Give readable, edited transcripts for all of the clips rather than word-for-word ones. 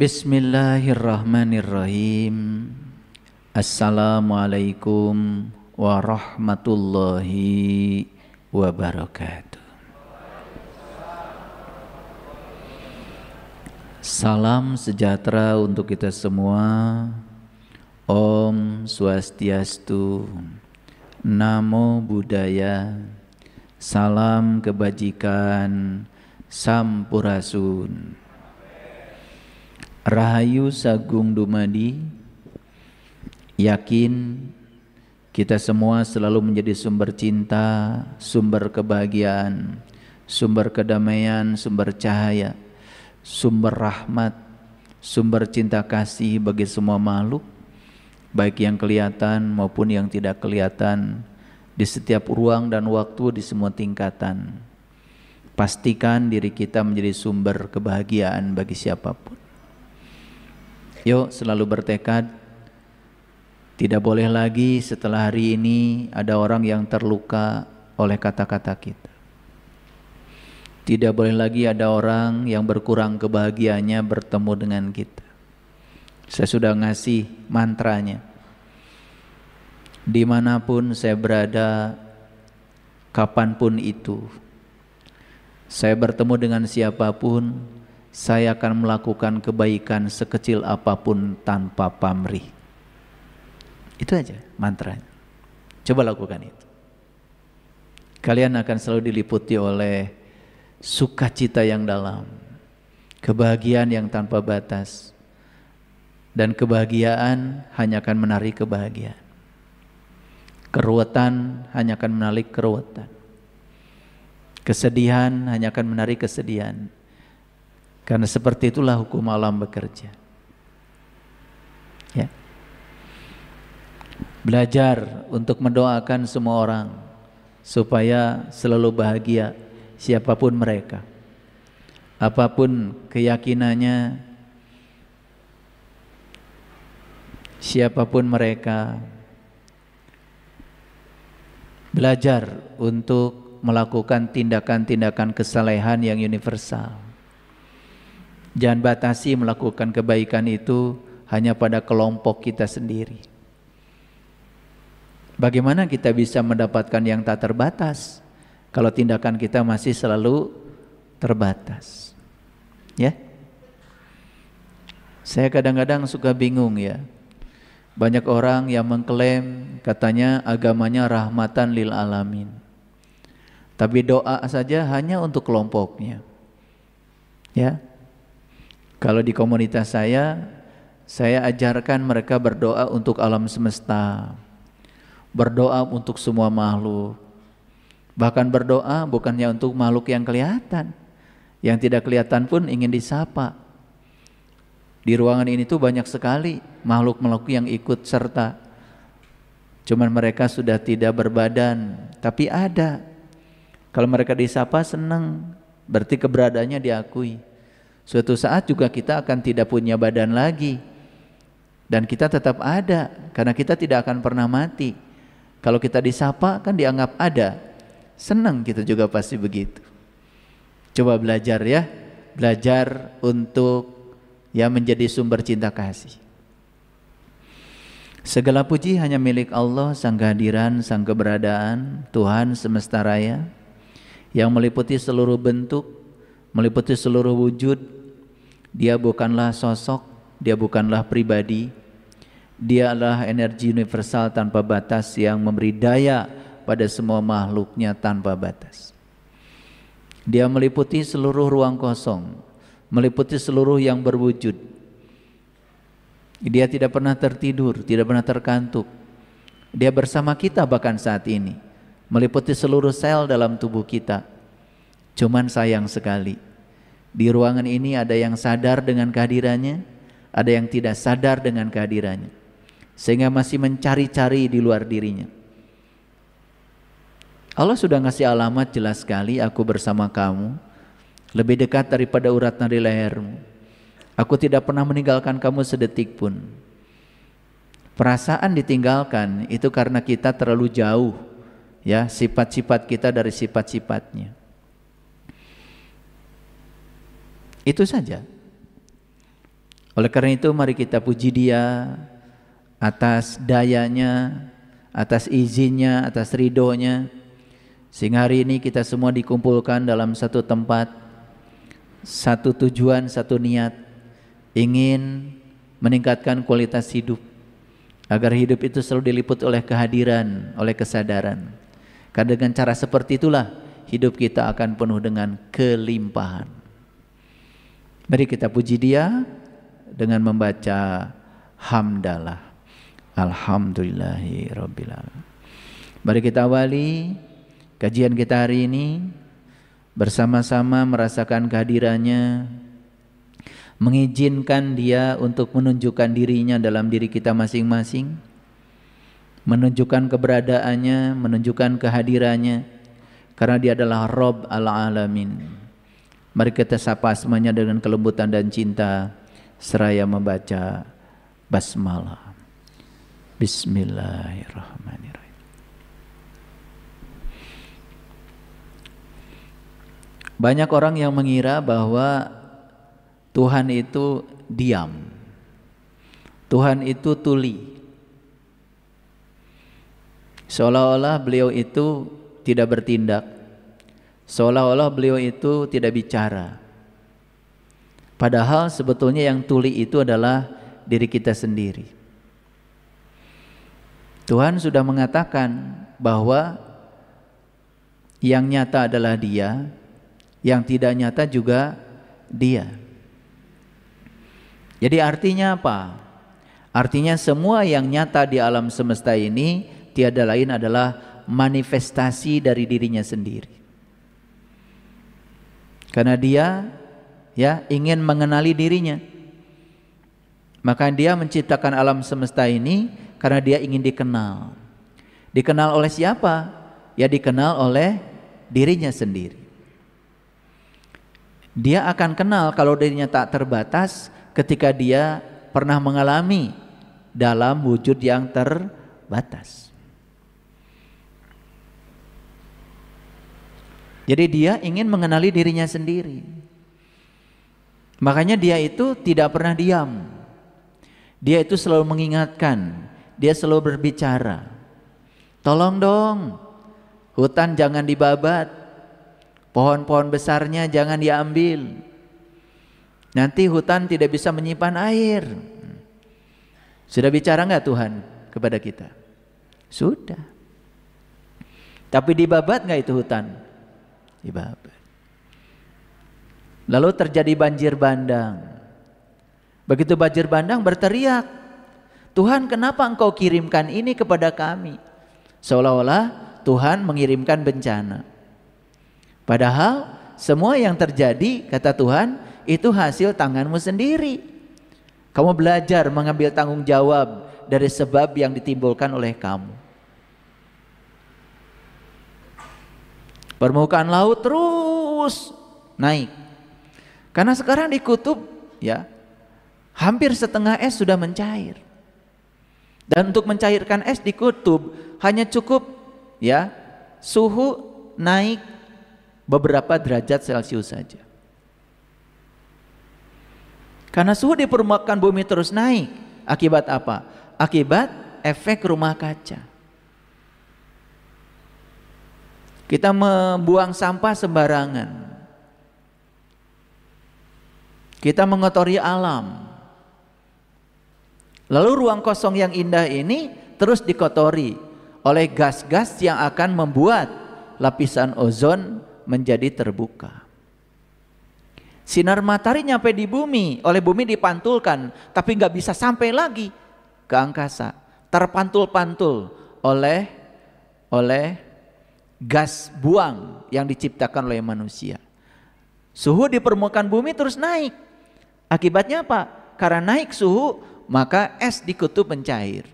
Bismillahirrahmanirrahim. Assalamualaikum warahmatullahi wabarakatuh. Salam sejahtera untuk kita semua. Om Swastiastu, Namo Buddhaya, salam kebajikan, Sampurasun. Rahayu Sagung Dumadi. Yakin kita semua selalu menjadi sumber cinta, sumber kebahagiaan, sumber kedamaian, sumber cahaya, sumber rahmat, sumber cinta kasih bagi semua makhluk, baik yang kelihatan maupun yang tidak kelihatan, di setiap ruang dan waktu, di semua tingkatan. Pastikan diri kita menjadi sumber kebahagiaan bagi siapapun. Yuk selalu bertekad, tidak boleh lagi setelah hari ini ada orang yang terluka oleh kata-kata kita. Tidak boleh lagi ada orang yang berkurang kebahagiaannya bertemu dengan kita. Saya sudah ngasih mantranya. Dimanapun saya berada, kapanpun itu, saya bertemu dengan siapapun, saya akan melakukan kebaikan sekecil apapun tanpa pamrih. Itu aja mantranya. Coba lakukan itu. Kalian akan selalu diliputi oleh sukacita yang dalam, kebahagiaan yang tanpa batas, dan kebahagiaan hanya akan menarik kebahagiaan. Keruwetan hanya akan menarik keruwetan. Kesedihan hanya akan menarik kesedihan. Karena seperti itulah hukum alam bekerja. Ya. Belajar untuk mendoakan semua orang supaya selalu bahagia, siapapun mereka, apapun keyakinannya, siapapun mereka. Belajar untuk melakukan tindakan-tindakan kesalehan yang universal. Jangan batasi melakukan kebaikan itu hanya pada kelompok kita sendiri. Bagaimana kita bisa mendapatkan yang tak terbatas kalau tindakan kita masih selalu terbatas? Ya. Saya kadang-kadang suka bingung ya. Banyak orang yang mengklaim katanya agamanya rahmatan lil alamin. Tapi doa saja hanya untuk kelompoknya. Ya. Kalau di komunitas saya ajarkan mereka berdoa untuk alam semesta, berdoa untuk semua makhluk, bahkan berdoa bukannya untuk makhluk yang kelihatan, yang tidak kelihatan pun ingin disapa. Di ruangan ini tuh banyak sekali makhluk-makhluk yang ikut serta, cuman mereka sudah tidak berbadan, tapi ada. Kalau mereka disapa senang, berarti keberadaannya diakui. Suatu saat juga kita akan tidak punya badan lagi, dan kita tetap ada karena kita tidak akan pernah mati. Kalau kita disapa kan dianggap ada, senang kita juga pasti begitu. Coba belajar ya, belajar untuk ya menjadi sumber cinta kasih. Segala puji hanya milik Allah, sang kehadiran, sang keberadaan, Tuhan semesta raya yang meliputi seluruh bentuk, meliputi seluruh wujud. Dia bukanlah sosok, dia bukanlah pribadi. Dia adalah energi universal tanpa batas yang memberi daya pada semua makhluknya tanpa batas. Dia meliputi seluruh ruang kosong, meliputi seluruh yang berwujud. Dia tidak pernah tertidur, tidak pernah terkantuk. Dia bersama kita bahkan saat ini, meliputi seluruh sel dalam tubuh kita. Cuman sayang sekali, di ruangan ini ada yang sadar dengan kehadirannya, ada yang tidak sadar dengan kehadirannya, sehingga masih mencari-cari di luar dirinya. Allah sudah ngasih alamat jelas sekali, aku bersama kamu, lebih dekat daripada urat nadi lehermu. Aku tidak pernah meninggalkan kamu sedetik pun. Perasaan ditinggalkan itu karena kita terlalu jauh ya sifat-sifat kita dari sifat-sifatnya. Itu saja. Oleh karena itu mari kita puji Dia atas dayanya, atas izinnya, atas ridhonya, sehingga hari ini kita semua dikumpulkan dalam satu tempat, satu tujuan, satu niat, ingin meningkatkan kualitas hidup, agar hidup itu selalu diliput oleh kehadiran, oleh kesadaran. Karena dengan cara seperti itulah hidup kita akan penuh dengan kelimpahan. Mari kita puji Dia dengan membaca hamdalah. Alhamdulillahirabbil alamin. Mari kita awali kajian kita hari ini bersama-sama merasakan kehadirannya, mengizinkan Dia untuk menunjukkan dirinya dalam diri kita masing-masing, menunjukkan keberadaannya, menunjukkan kehadirannya, karena Dia adalah Rabb al-Alamin. Mari kita sapa semuanya dengan kelembutan dan cinta seraya membaca basmalah. Bismillahirrahmanirrahim. Banyak orang yang mengira bahwa Tuhan itu diam, Tuhan itu tuli, seolah-olah beliau itu tidak bertindak, seolah-olah beliau itu tidak bicara. Padahal sebetulnya yang tuli itu adalah diri kita sendiri. Tuhan sudah mengatakan bahwa yang nyata adalah Dia, yang tidak nyata juga Dia. Jadi artinya apa? Artinya semua yang nyata di alam semesta ini tiada lain adalah manifestasi dari dirinya sendiri. Karena Dia ya ingin mengenali dirinya, maka Dia menciptakan alam semesta ini karena Dia ingin dikenal. Dikenal oleh siapa? Ya dikenal oleh dirinya sendiri. Dia akan kenal kalau dirinya tak terbatas ketika Dia pernah mengalami dalam wujud yang terbatas. Jadi Dia ingin mengenali dirinya sendiri. Makanya Dia itu tidak pernah diam. Dia itu selalu mengingatkan, Dia selalu berbicara. Tolong dong, hutan jangan dibabat, pohon-pohon besarnya jangan diambil. Nanti hutan tidak bisa menyimpan air. Sudah bicara enggak Tuhan kepada kita? Sudah. Tapi dibabat enggak itu hutan? Dibabat. Lalu terjadi banjir bandang. Begitu banjir bandang berteriak, Tuhan kenapa Engkau kirimkan ini kepada kami? Seolah-olah Tuhan mengirimkan bencana. Padahal semua yang terjadi kata Tuhan itu hasil tanganmu sendiri. Kamu belajar mengambil tanggung jawab dari sebab yang ditimbulkan oleh kamu. Permukaan laut terus naik. Karena sekarang di kutub ya hampir setengah es sudah mencair. Dan untuk mencairkan es di kutub hanya cukup ya suhu naik beberapa derajat Celcius saja. Karena suhu di permukaan bumi terus naik, akibat apa? Akibat efek rumah kaca. Kita membuang sampah sembarangan. Kita mengotori alam. Lalu ruang kosong yang indah ini terus dikotori oleh gas-gas yang akan membuat lapisan ozon menjadi terbuka. Sinar matahari nyampe di bumi, oleh bumi dipantulkan, tapi nggak bisa sampai lagi ke angkasa, terpantul-pantul oleh gas buang yang diciptakan oleh manusia. Suhu di permukaan bumi terus naik. Akibatnya apa? Karena naik suhu, maka es di kutub mencair.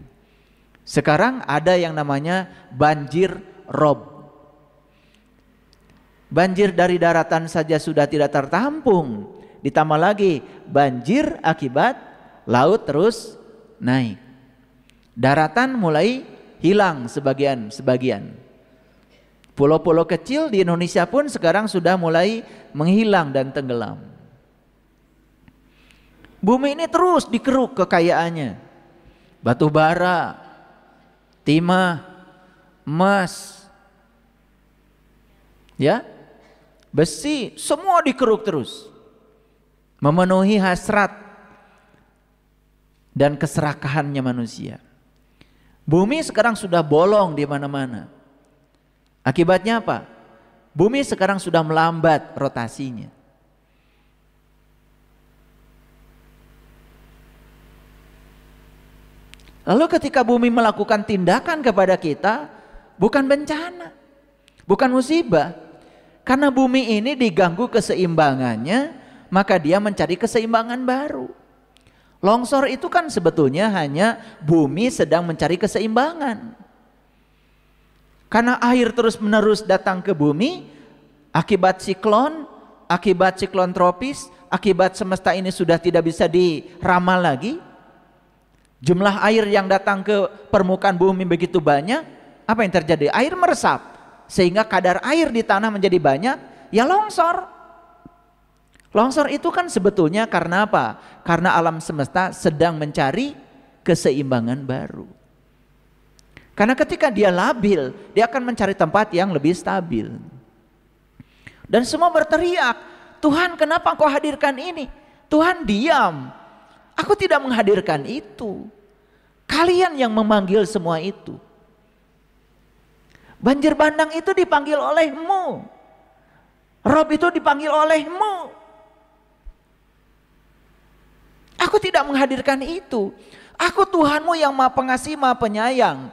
Sekarang ada yang namanya banjir rob. Banjir dari daratan saja sudah tidak tertampung, ditambah lagi banjir akibat laut terus naik. Daratan mulai hilang sebagian. Pulau-pulau kecil di Indonesia pun sekarang sudah mulai menghilang dan tenggelam. Bumi ini terus dikeruk kekayaannya. Batu bara, timah, emas, ya, besi, semua dikeruk terus. Memenuhi hasrat dan keserakahannya manusia. Bumi sekarang sudah bolong di mana-mana. Akibatnya apa? Bumi sekarang sudah melambat rotasinya. Lalu ketika bumi melakukan tindakan kepada kita, bukan bencana, bukan musibah. Karena bumi ini diganggu keseimbangannya, maka dia mencari keseimbangan baru. Longsor itu kan sebetulnya hanya bumi sedang mencari keseimbangan. Karena air terus menerus datang ke bumi, akibat siklon tropis, akibat semesta ini sudah tidak bisa diramal lagi. Jumlah air yang datang ke permukaan bumi begitu banyak, apa yang terjadi? Air meresap, sehingga kadar air di tanah menjadi banyak, ya longsor. Longsor itu kan sebetulnya karena apa? Karena alam semesta sedang mencari keseimbangan baru. Karena ketika dia labil, dia akan mencari tempat yang lebih stabil. Dan semua berteriak, Tuhan kenapa Engkau hadirkan ini? Tuhan diam. Aku tidak menghadirkan itu. Kalian yang memanggil semua itu. Banjir bandang itu dipanggil olehmu. Rob itu dipanggil olehmu. Aku tidak menghadirkan itu. Aku Tuhanmu yang Maha Pengasih, Maha Penyayang.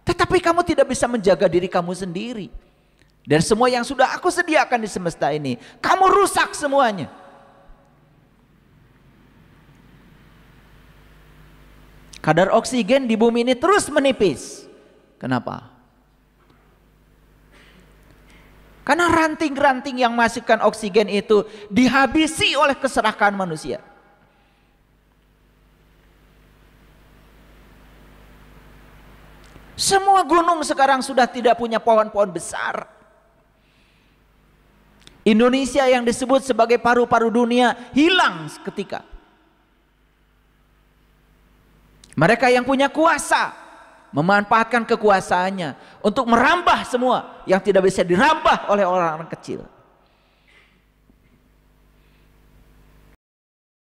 Tetapi kamu tidak bisa menjaga diri kamu sendiri. Dan semua yang sudah aku sediakan di semesta ini, kamu rusak semuanya. Kadar oksigen di bumi ini terus menipis. Kenapa? Karena ranting-ranting yang masukkan oksigen itu dihabisi oleh keserakahan manusia. Semua gunung sekarang sudah tidak punya pohon-pohon besar. Indonesia yang disebut sebagai paru-paru dunia hilang seketika. Mereka yang punya kuasa memanfaatkan kekuasaannya untuk merambah semua yang tidak bisa dirambah oleh orang-orang kecil.